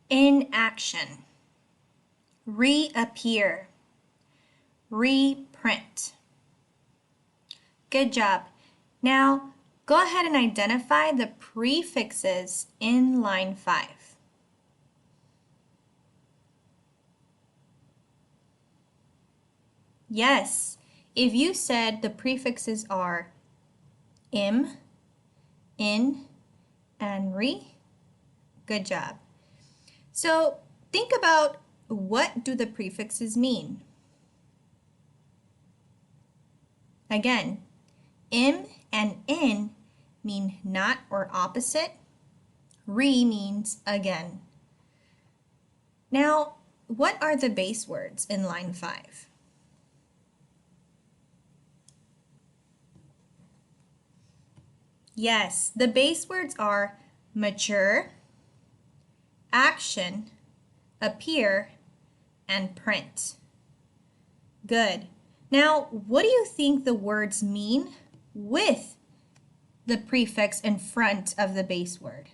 Inaction, reappear, reprint. Good job. Now, go ahead and identify the prefixes in line 5. Yes, if you said the prefixes are im, in, and re, good job. So think about, what do the prefixes mean? Again, im and in mean not or opposite. Re means again. Now, what are the base words in line 5? Yes, the base words are mature, action, appear, and print. Good. Now, what do you think the words mean with the prefix in front of the base word?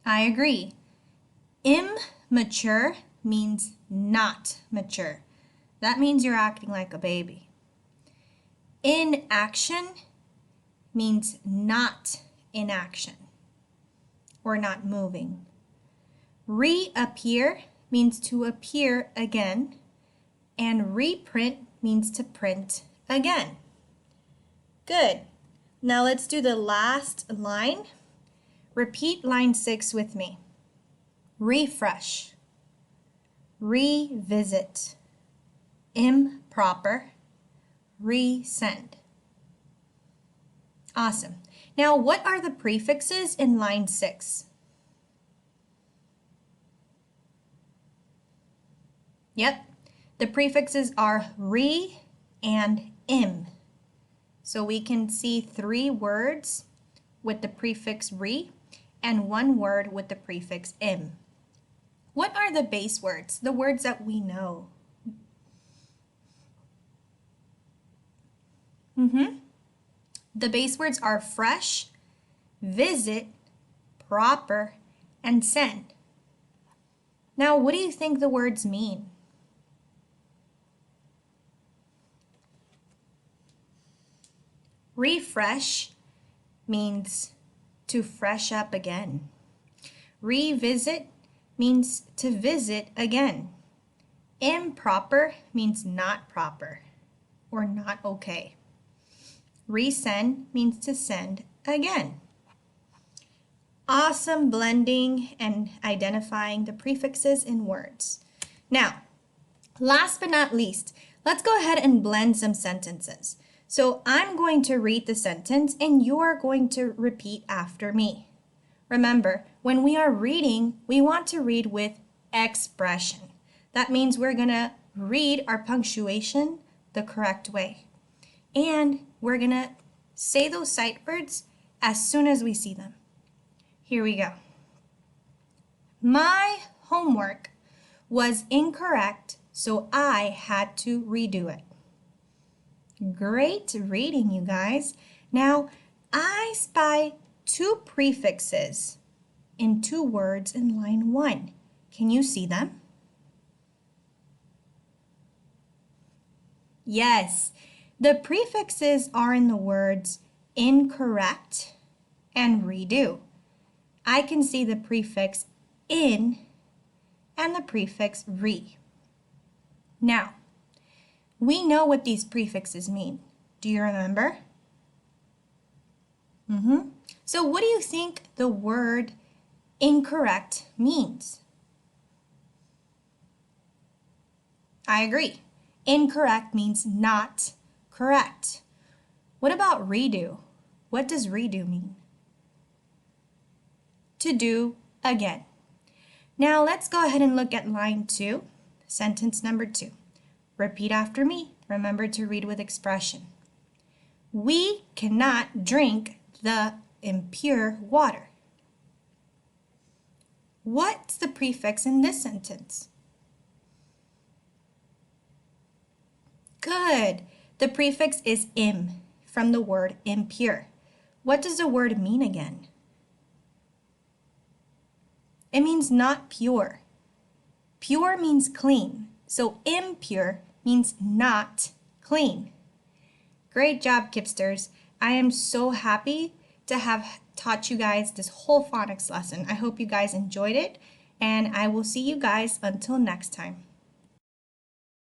I agree. Immature means not mature. That means you're acting like a baby. Inaction means not in action or not moving. Reappear means to appear again, and reprint means to print again. Good. Now let's do the last line. Repeat line 6 with me. Refresh, revisit, improper, resend. Awesome. Now, what are the prefixes in line 6? Yep, the prefixes are re and im. So we can see 3 words with the prefix re and 1 word with the prefix im. What are the base words, the words that we know? The base words are fresh, visit, proper, and send. Now, what do you think the words mean? Refresh means to fresh up again. Revisit means to visit again. Improper means not proper or not okay. Resend means to send again. Awesome blending and identifying the prefixes in words. Now, last but not least, let's go ahead and blend some sentences. So I'm going to read the sentence and you are going to repeat after me. Remember, when we are reading, we want to read with expression. That means we're going to read our punctuation the correct way. And we're going to say those sight words as soon as we see them. Here we go. My homework was incorrect, so I had to redo it. Great reading, you guys. Now, I spy 2 prefixes in 2 words in line 1. Can you see them? Yes, the prefixes are in the words incorrect and redo. I can see the prefix in and the prefix re. Now, we know what these prefixes mean. Do you remember? So what do you think the word incorrect means? I agree. Incorrect means not correct. What about redo? What does redo mean? To do again. Now let's go ahead and look at line 2, sentence number 2. Repeat after me. Remember to read with expression. We cannot drink the impure water. What's the prefix in this sentence? Good. The prefix is im from the word impure. what does the word mean again? It means not pure. Pure means clean, so impure means not clean. Great job, Kipsters. I am so happy to have taught you guys this whole phonics lesson. I hope you guys enjoyed it, and I will see you guys until next time.